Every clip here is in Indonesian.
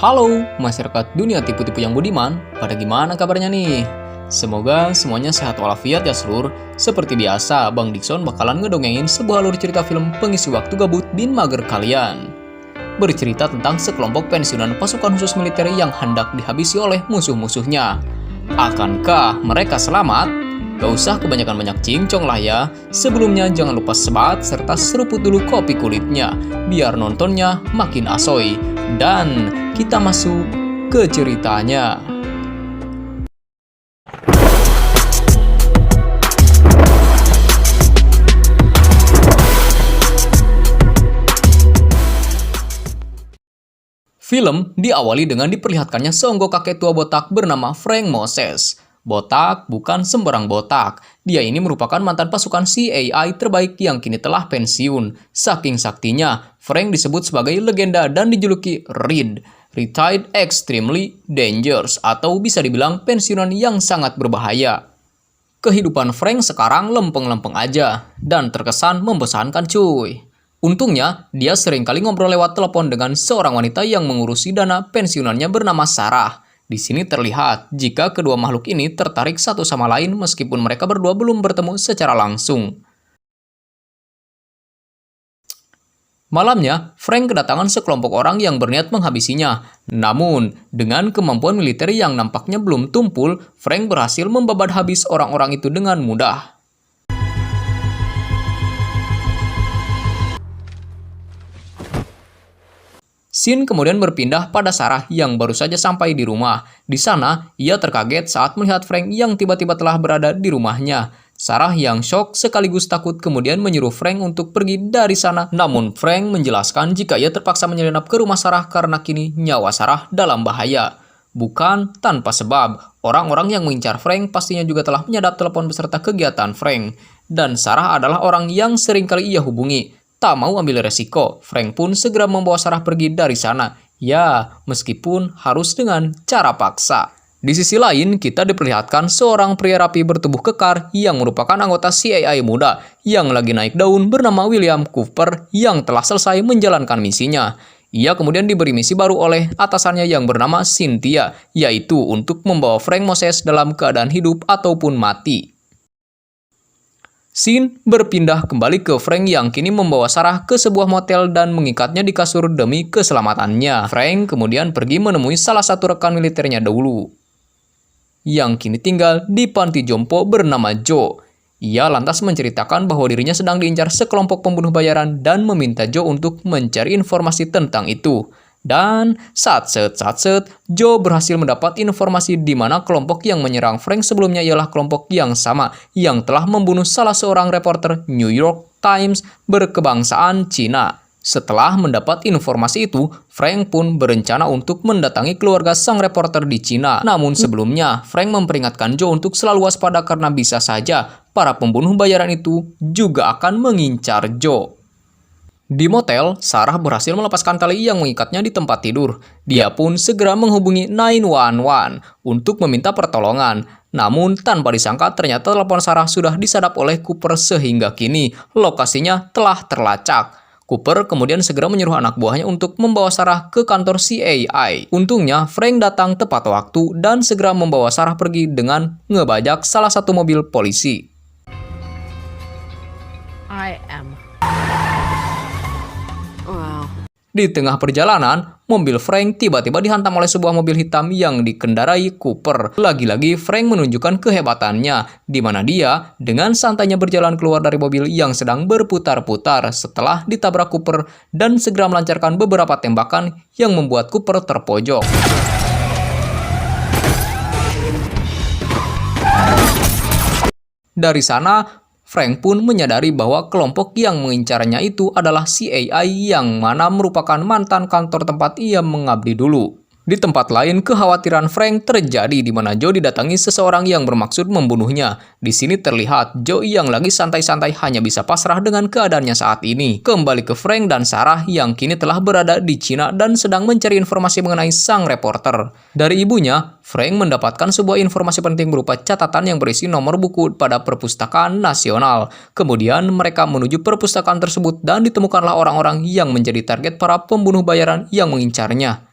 Halo, masyarakat dunia tipu-tipu yang budiman, pada gimana kabarnya nih? Semoga semuanya sehat walafiat ya seluruh. Seperti biasa, Bang Dikson bakalan ngedongengin sebuah alur cerita film pengisi waktu gabut bin mager kalian. Bercerita tentang sekelompok pensiunan pasukan khusus militer yang hendak dihabisi oleh musuh-musuhnya. Akankah mereka selamat? Gak usah kebanyakan banyak cincong lah ya. Sebelumnya jangan lupa sebat serta seruput dulu kopi kulitnya, biar nontonnya makin asoy. Dan kita masuk ke ceritanya. Film diawali dengan diperlihatkannya seonggok kakek tua botak bernama Frank Moses. Botak bukan sembarang botak. Dia ini merupakan mantan pasukan CAI terbaik yang kini telah pensiun. Saking saktinya, Frank disebut sebagai legenda dan dijuluki RED, Retired Extremely Dangerous, atau bisa dibilang pensiunan yang sangat berbahaya. Kehidupan Frank sekarang lempeng-lempeng aja, dan terkesan membosankan cuy. Untungnya, dia sering kali ngobrol lewat telepon dengan seorang wanita yang mengurusi dana pensiunannya bernama Sarah. Di sini terlihat jika kedua makhluk ini tertarik satu sama lain meskipun mereka berdua belum bertemu secara langsung. Malamnya, Frank kedatangan sekelompok orang yang berniat menghabisinya. Namun, dengan kemampuan militer yang nampaknya belum tumpul, Frank berhasil membabat habis orang-orang itu dengan mudah. Scene kemudian berpindah pada Sarah yang baru saja sampai di rumah. Di sana, ia terkaget saat melihat Frank yang tiba-tiba telah berada di rumahnya. Sarah yang shock sekaligus takut kemudian menyuruh Frank untuk pergi dari sana. Namun Frank menjelaskan jika ia terpaksa menyelinap ke rumah Sarah karena kini nyawa Sarah dalam bahaya. Bukan tanpa sebab, orang-orang yang mengincar Frank pastinya juga telah menyadap telepon beserta kegiatan Frank. Dan Sarah adalah orang yang sering kali ia hubungi. Tak mau ambil resiko, Frank pun segera membawa Sarah pergi dari sana. Ya, meskipun harus dengan cara paksa. Di sisi lain, kita diperlihatkan seorang pria rapi bertubuh kekar yang merupakan anggota CAI muda yang lagi naik daun bernama William Cooper yang telah selesai menjalankan misinya. Ia kemudian diberi misi baru oleh atasannya yang bernama Cynthia, yaitu untuk membawa Frank Moses dalam keadaan hidup ataupun mati. Scene berpindah kembali ke Frank yang kini membawa Sarah ke sebuah motel dan mengikatnya di kasur demi keselamatannya. Frank kemudian pergi menemui salah satu rekan militernya dahulu, yang kini tinggal di panti jompo bernama Joe. Ia lantas menceritakan bahwa dirinya sedang diincar sekelompok pembunuh bayaran dan meminta Joe untuk mencari informasi tentang itu. Dan satset, Joe berhasil mendapat informasi di mana kelompok yang menyerang Frank sebelumnya ialah kelompok yang sama yang telah membunuh salah seorang reporter New York Times berkebangsaan Cina. Setelah mendapat informasi itu, Frank pun berencana untuk mendatangi keluarga sang reporter di Cina. Namun sebelumnya, Frank memperingatkan Joe untuk selalu waspada karena bisa saja para pembunuh bayaran itu juga akan mengincar Joe. Di motel, Sarah berhasil melepaskan tali yang mengikatnya di tempat tidur. Dia pun segera menghubungi 911 untuk meminta pertolongan. Namun tanpa disangka ternyata telepon Sarah sudah disadap oleh Cooper sehingga kini lokasinya telah terlacak. Cooper kemudian segera menyuruh anak buahnya untuk membawa Sarah ke kantor CAI. Untungnya Frank datang tepat waktu dan segera membawa Sarah pergi dengan ngebajak salah satu mobil polisi. Di tengah perjalanan, mobil Frank tiba-tiba dihantam oleh sebuah mobil hitam yang dikendarai Cooper. Lagi-lagi Frank menunjukkan kehebatannya, di mana dia dengan santainya berjalan keluar dari mobil yang sedang berputar-putar setelah ditabrak Cooper dan segera melancarkan beberapa tembakan yang membuat Cooper terpojok. Dari sana, Frank pun menyadari bahwa kelompok yang mengincarnya itu adalah CAI yang mana merupakan mantan kantor tempat ia mengabdi dulu. Di tempat lain, kekhawatiran Frank terjadi di mana Joe didatangi seseorang yang bermaksud membunuhnya. Di sini terlihat Joe yang lagi santai-santai hanya bisa pasrah dengan keadaannya saat ini. Kembali ke Frank dan Sarah yang kini telah berada di Cina dan sedang mencari informasi mengenai sang reporter. Dari ibunya, Frank mendapatkan sebuah informasi penting berupa catatan yang berisi nomor buku pada perpustakaan nasional. Kemudian mereka menuju perpustakaan tersebut dan ditemukanlah orang-orang yang menjadi target para pembunuh bayaran yang mengincarnya.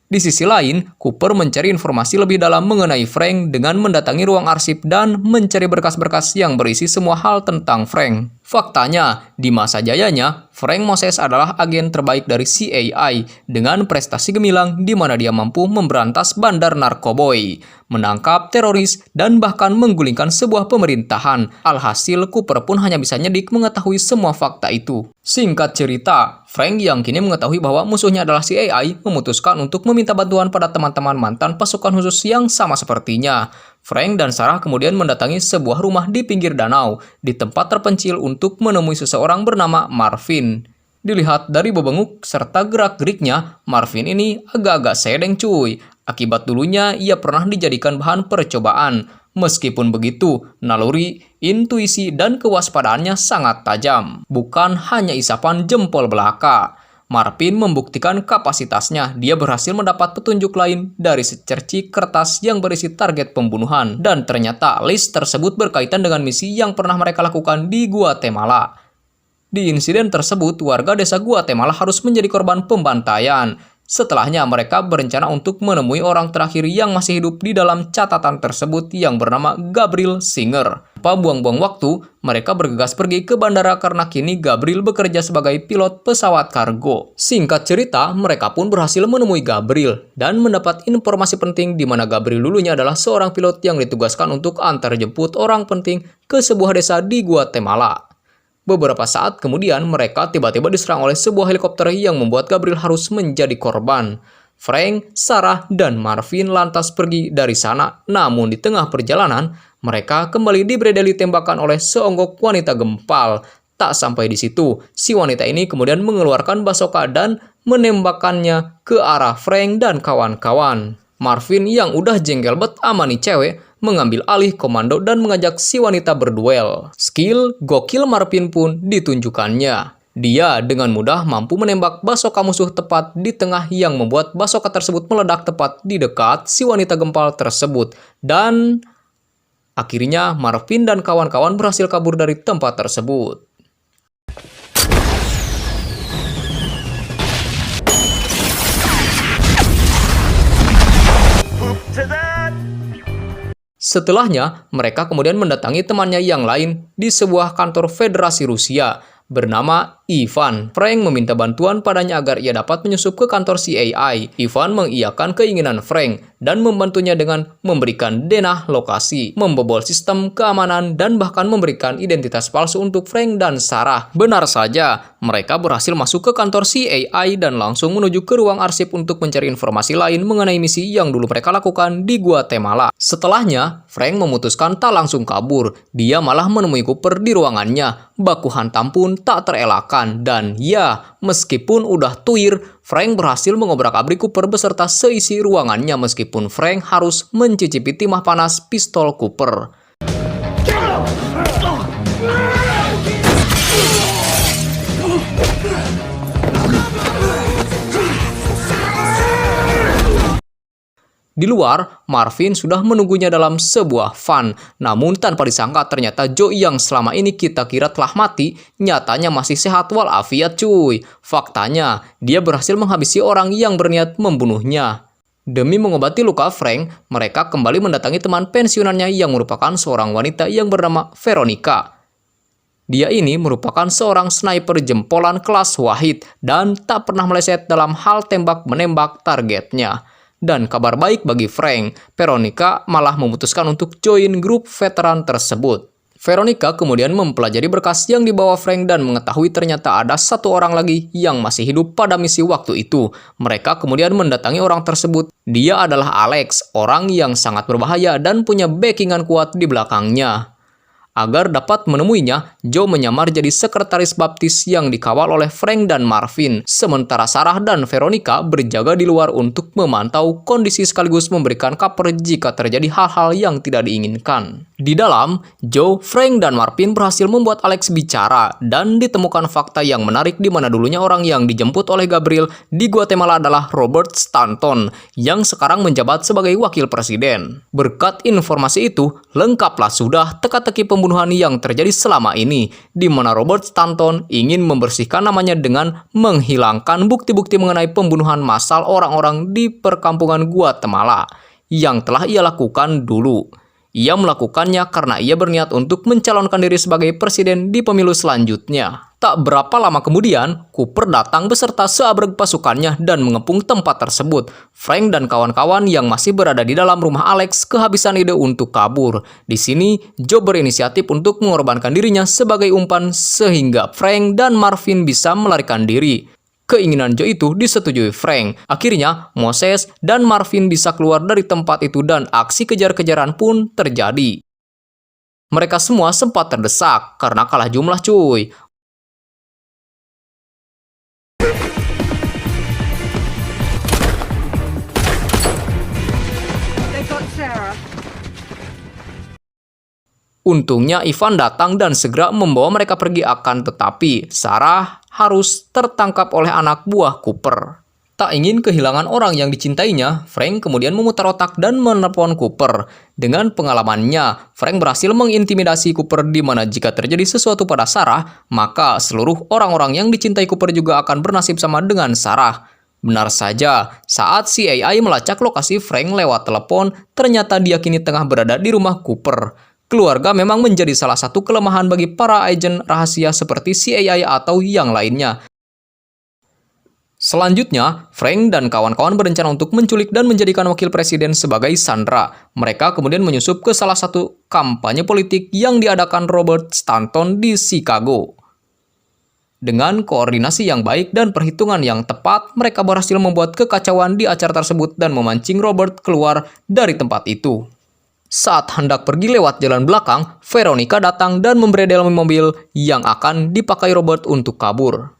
Di sisi lain, Cooper mencari informasi lebih dalam mengenai Frank dengan mendatangi ruang arsip dan mencari berkas-berkas yang berisi semua hal tentang Frank. Faktanya, di masa jayanya, Frank Moses adalah agen terbaik dari CIA dengan prestasi gemilang di mana dia mampu memberantas bandar narkoboy, menangkap teroris, dan bahkan menggulingkan sebuah pemerintahan. Alhasil, Cooper pun hanya bisa nyedik mengetahui semua fakta itu. Singkat cerita, Frank yang kini mengetahui bahwa musuhnya adalah CIA memutuskan untuk meminta bantuan pada teman-teman mantan pasukan khusus yang sama sepertinya. Frank dan Sarah kemudian mendatangi sebuah rumah di pinggir danau, di tempat terpencil untuk menemui seseorang bernama Marvin. Dilihat dari bebenguk serta gerak-geriknya, Marvin ini agak-agak sedeng cuy. Akibat dulunya ia pernah dijadikan bahan percobaan. Meskipun begitu, naluri, intuisi, dan kewaspadaannya sangat tajam. Bukan hanya isapan jempol belaka. Marvin membuktikan kapasitasnya. Dia berhasil mendapat petunjuk lain dari secercik kertas yang berisi target pembunuhan. Dan ternyata list tersebut berkaitan dengan misi yang pernah mereka lakukan di Guatemala. Di insiden tersebut, warga desa Guatemala harus menjadi korban pembantaian. Setelahnya, mereka berencana untuk menemui orang terakhir yang masih hidup di dalam catatan tersebut yang bernama Gabriel Singer. Tanpa buang-buang waktu, mereka bergegas pergi ke bandara karena kini Gabriel bekerja sebagai pilot pesawat kargo. Singkat cerita, mereka pun berhasil menemui Gabriel dan mendapat informasi penting di mana Gabriel dulunya adalah seorang pilot yang ditugaskan untuk antar jemput orang penting ke sebuah desa di Guatemala. Beberapa saat kemudian, mereka tiba-tiba diserang oleh sebuah helikopter yang membuat Gabriel harus menjadi korban. Frank, Sarah, dan Marvin lantas pergi dari sana. Namun di tengah perjalanan, mereka kembali dibredeli tembakan oleh seonggok wanita gempal. Tak sampai di situ, si wanita ini kemudian mengeluarkan basoka dan menembakkannya ke arah Frank dan kawan-kawan. Marvin yang udah jengkel bet ama nih cewek, mengambil alih komando dan mengajak si wanita berduel. Skill gokil Marvin pun ditunjukkannya. Dia dengan mudah mampu menembak basoka musuh tepat di tengah yang membuat basoka tersebut meledak tepat di dekat si wanita gempal tersebut. Dan akhirnya Marvin dan kawan-kawan berhasil kabur dari tempat tersebut. Setelahnya, mereka kemudian mendatangi temannya yang lain di sebuah kantor Federasi Rusia bernama Ivan. Frank meminta bantuan padanya agar ia dapat menyusup ke kantor CIA. Ivan mengiyakan keinginan Frank dan membantunya dengan memberikan denah lokasi, membobol sistem keamanan, dan bahkan memberikan identitas palsu untuk Frank dan Sarah. Benar saja, mereka berhasil masuk ke kantor CIA dan langsung menuju ke ruang arsip untuk mencari informasi lain mengenai misi yang dulu mereka lakukan di Guatemala. Setelahnya, Frank memutuskan tak langsung kabur. Dia malah menemui Cooper di ruangannya. Baku hantam pun tak terelakkan. Dan ya, meskipun udah tuir, Frank berhasil mengobrak-abrik Cooper beserta seisi ruangannya meskipun Frank harus mencicipi timah panas pistol Cooper. Di luar, Marvin sudah menunggunya dalam sebuah van. Namun tanpa disangka ternyata Joe yang selama ini kita kira telah mati, nyatanya masih sehat walafiat cuy. Faktanya, dia berhasil menghabisi orang yang berniat membunuhnya. Demi mengobati luka Frank, mereka kembali mendatangi teman pensiunannya yang merupakan seorang wanita yang bernama Veronica. Dia ini merupakan seorang sniper jempolan kelas Wahid dan tak pernah meleset dalam hal tembak-menembak targetnya. Dan kabar baik bagi Frank, Veronica malah memutuskan untuk join grup veteran tersebut. Veronica kemudian mempelajari berkas yang dibawa Frank dan mengetahui ternyata ada satu orang lagi yang masih hidup pada misi waktu itu. Mereka kemudian mendatangi orang tersebut. Dia adalah Alex, orang yang sangat berbahaya dan punya backingan kuat di belakangnya. Agar dapat menemuinya, Joe menyamar jadi sekretaris baptis yang dikawal oleh Frank dan Marvin. Sementara Sarah dan Veronica berjaga di luar untuk memantau kondisi sekaligus memberikan kabar jika terjadi hal-hal yang tidak diinginkan. Di dalam, Joe, Frank, dan Marvin berhasil membuat Alex bicara dan ditemukan fakta yang menarik di mana dulunya orang yang dijemput oleh Gabriel di Guatemala adalah Robert Stanton yang sekarang menjabat sebagai wakil presiden. Berkat informasi itu, lengkaplah sudah teka-teki pembunuhan yang terjadi selama ini di mana Robert Stanton ingin membersihkan namanya dengan menghilangkan bukti-bukti mengenai pembunuhan massal orang-orang di perkampungan Guatemala yang telah ia lakukan dulu. Ia melakukannya karena ia berniat untuk mencalonkan diri sebagai presiden di pemilu selanjutnya. Tak berapa lama kemudian, Cooper datang beserta seabrek pasukannya dan mengepung tempat tersebut. Frank dan kawan-kawan yang masih berada di dalam rumah Alex kehabisan ide untuk kabur. Di sini, Joe berinisiatif untuk mengorbankan dirinya sebagai umpan sehingga Frank dan Marvin bisa melarikan diri. Keinginan Joe itu disetujui Frank. Akhirnya, Moses dan Marvin bisa keluar dari tempat itu dan aksi kejar-kejaran pun terjadi. Mereka semua sempat terdesak karena kalah jumlah cuy. Untungnya Ivan datang dan segera membawa mereka pergi akan tetapi Sarah harus tertangkap oleh anak buah Cooper. Tak ingin kehilangan orang yang dicintainya, Frank kemudian memutar otak dan menelpon Cooper. Dengan pengalamannya, Frank berhasil mengintimidasi Cooper di mana jika terjadi sesuatu pada Sarah, maka seluruh orang-orang yang dicintai Cooper juga akan bernasib sama dengan Sarah. Benar saja, saat si AI melacak lokasi Frank lewat telepon, ternyata dia kini tengah berada di rumah Cooper. Keluarga memang menjadi salah satu kelemahan bagi para agen rahasia seperti CIA atau yang lainnya. Selanjutnya, Frank dan kawan-kawan berencana untuk menculik dan menjadikan wakil presiden sebagai sandera. Mereka kemudian menyusup ke salah satu kampanye politik yang diadakan Robert Stanton di Chicago. Dengan koordinasi yang baik dan perhitungan yang tepat, mereka berhasil membuat kekacauan di acara tersebut dan memancing Robert keluar dari tempat itu. Saat hendak pergi lewat jalan belakang, Veronica datang dan memberedel mobil yang akan dipakai Robert untuk kabur.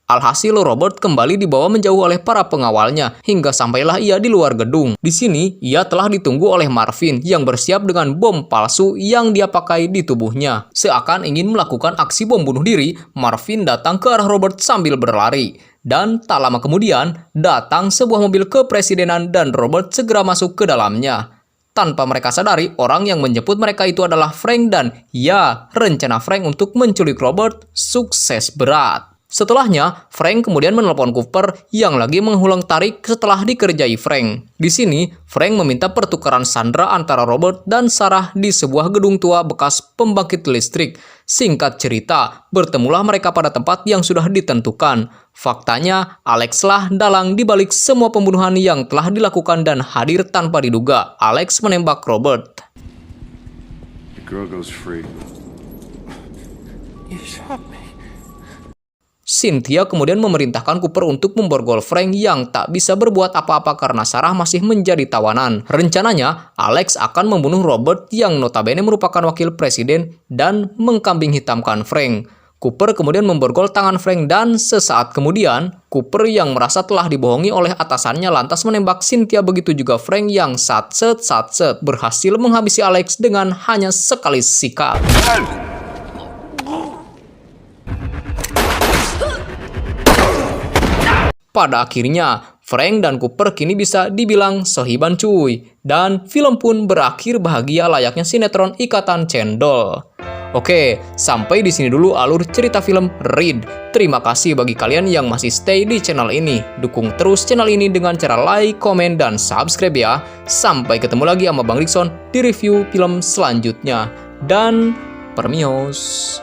Alhasil Robert kembali dibawa menjauh oleh para pengawalnya hingga sampailah ia di luar gedung. Di sini ia telah ditunggu oleh Marvin yang bersiap dengan bom palsu yang dia pakai di tubuhnya. Seakan ingin melakukan aksi bom bunuh diri, Marvin datang ke arah Robert sambil berlari. Dan tak lama kemudian datang sebuah mobil kepresidenan dan Robert segera masuk ke dalamnya. Tanpa mereka sadari, orang yang menjemput mereka itu adalah Frank dan ya, rencana Frank untuk menculik Robert sukses berat. Setelahnya, Frank kemudian menelpon Cooper yang lagi mengulang tarik setelah dikerjai Frank. Di sini, Frank meminta pertukaran sandera antara Robert dan Sarah di sebuah gedung tua bekas pembangkit listrik. Singkat cerita, bertemulah mereka pada tempat yang sudah ditentukan. Faktanya, Alex lah dalang dibalik semua pembunuhan yang telah dilakukan dan hadir tanpa diduga. Alex menembak Robert. The girl goes free. You shot me. Cynthia kemudian memerintahkan Cooper untuk memborgol Frank yang tak bisa berbuat apa-apa karena Sarah masih menjadi tawanan. Rencananya, Alex akan membunuh Robert yang notabene merupakan wakil presiden dan mengkambing hitamkan Frank. Cooper kemudian memborgol tangan Frank dan sesaat kemudian, Cooper yang merasa telah dibohongi oleh atasannya lantas menembak Cynthia, begitu juga Frank yang satset berhasil menghabisi Alex dengan hanya sekali sikat. Pada akhirnya, Frank dan Cooper kini bisa dibilang sohiban cuy. Dan film pun berakhir bahagia layaknya sinetron Ikatan Cendol. Oke, sampai di sini dulu alur cerita film Red. Terima kasih bagi kalian yang masih stay di channel ini. Dukung terus channel ini dengan cara like, komen, dan subscribe ya. Sampai ketemu lagi sama Bang Rickson di review film selanjutnya. Dan permios.